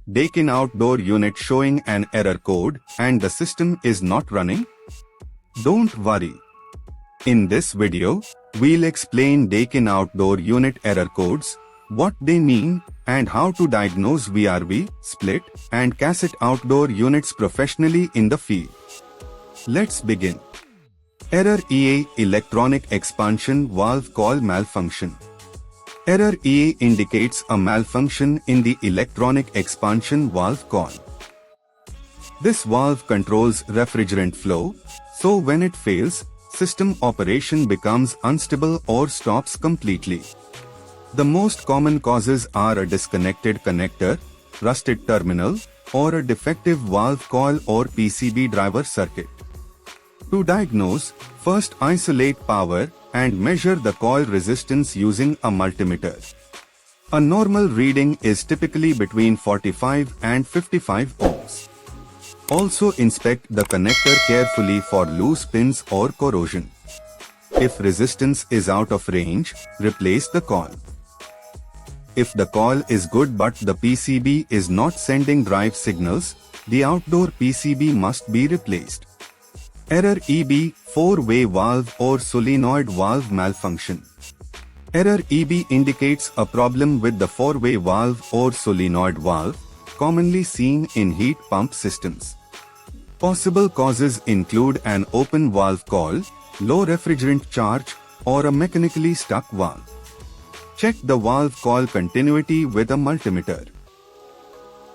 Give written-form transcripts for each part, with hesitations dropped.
Daikin outdoor unit showing an error code and the system is not running? Don't worry. In this video, we'll explain Daikin outdoor unit error codes, what they mean, and how to diagnose VRV, split, and cassette outdoor units professionally in the field. Let's begin. Error EA Electronic Expansion Valve Coil Malfunction. Error EA indicates a malfunction in the electronic expansion valve coil. This valve controls refrigerant flow, so when it fails, system operation becomes unstable or stops completely. The most common causes are a disconnected connector, rusted terminal, or a defective valve coil or PCB driver circuit. To diagnose, first isolate power and measure the coil resistance using a multimeter. A normal reading is typically between 45 and 55 ohms. Also inspect the connector carefully for loose pins or corrosion. If resistance is out of range, replace the coil. If the coil is good but the PCB is not sending drive signals, the outdoor PCB must be replaced. Error EB, 4-way valve or solenoid valve malfunction. Error EB indicates a problem with the 4-way valve or solenoid valve, commonly seen in heat pump systems. Possible causes include an open valve coil, low refrigerant charge, or a mechanically stuck valve. Check the valve coil continuity with a multimeter.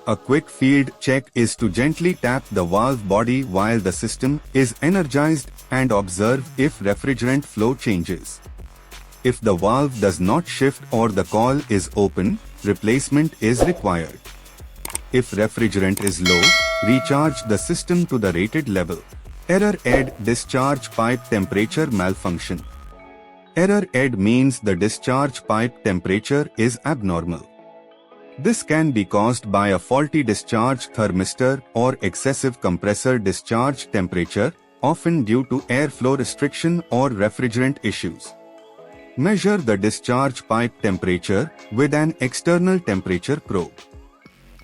A quick field check is to gently tap the valve body while the system is energized and observe if refrigerant flow changes. If the valve does not shift or the coil is open, replacement is required. If refrigerant is low, recharge the system to the rated level. Error ED Discharge pipe temperature malfunction. Error ED means the discharge pipe temperature is abnormal. This can be caused by a faulty discharge thermistor or excessive compressor discharge temperature, often due to airflow restriction or refrigerant issues. Measure the discharge pipe temperature with an external temperature probe.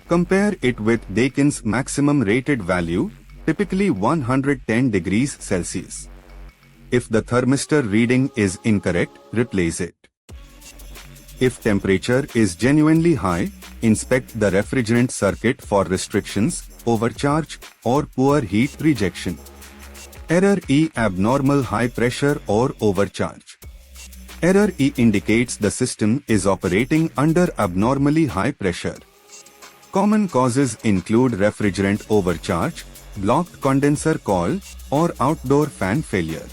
Compare it with Daikin's maximum rated value, typically 110 degrees Celsius. If the thermistor reading is incorrect, replace it. If temperature is genuinely high, inspect the refrigerant circuit for restrictions, overcharge, or poor heat rejection. Error E Abnormal high pressure or overcharge. Error E indicates the system is operating under abnormally high pressure. Common causes include refrigerant overcharge, blocked condenser coil, or outdoor fan failure.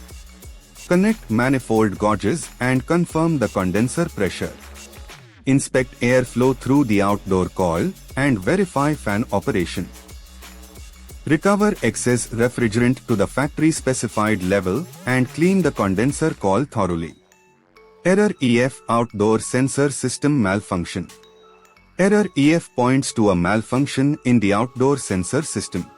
Connect manifold gauges and confirm the condenser pressure. Inspect airflow through the outdoor coil and verify fan operation. Recover excess refrigerant to the factory specified level and clean the condenser coil thoroughly. Error EF Outdoor Sensor System Malfunction. Error EF points to a malfunction in the outdoor sensor system.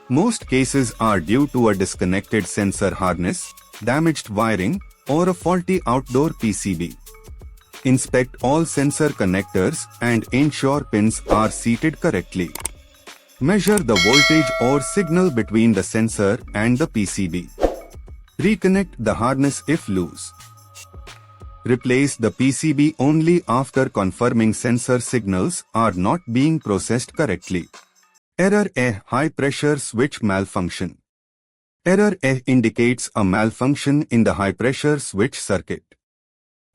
Most cases are due to a disconnected sensor harness, damaged wiring, or a faulty outdoor PCB. Inspect all sensor connectors and ensure pins are seated correctly. Measure the voltage or signal between the sensor and the PCB. Reconnect the harness if loose. Replace the PCB only after confirming sensor signals are not being processed correctly. Error E High pressure switch malfunction. Error E indicates a malfunction in the high pressure switch circuit.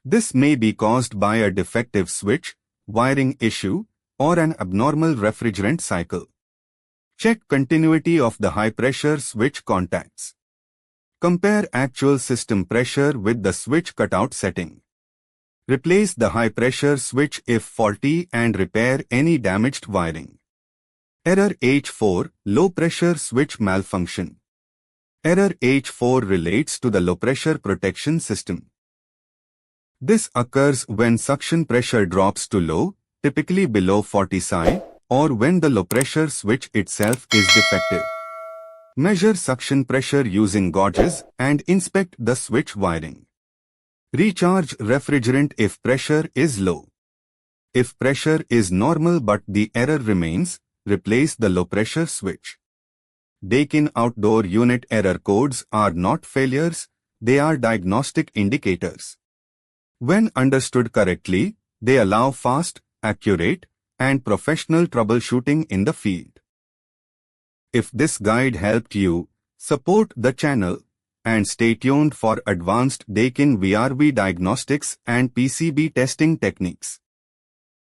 This may be caused by a defective switch, wiring issue, or an abnormal refrigerant cycle. Check continuity of the high-pressure switch contacts. Compare actual system pressure with the switch cutout setting. Replace the high-pressure switch if faulty and repair any damaged wiring. Error H4 Low-pressure switch malfunction. Error H4 relates to the low-pressure protection system. This occurs when suction pressure drops to low, typically below 40 psi, or when the low-pressure switch itself is defective. Measure suction pressure using gauges and inspect the switch wiring. Recharge refrigerant if pressure is low. If pressure is normal but the error remains, replace the low pressure switch. Daikin outdoor unit error codes are not failures, they are diagnostic indicators. When understood correctly, they allow fast, accurate, and professional troubleshooting in the field. If this guide helped you, support the channel and stay tuned for advanced Daikin VRV diagnostics and PCB testing techniques.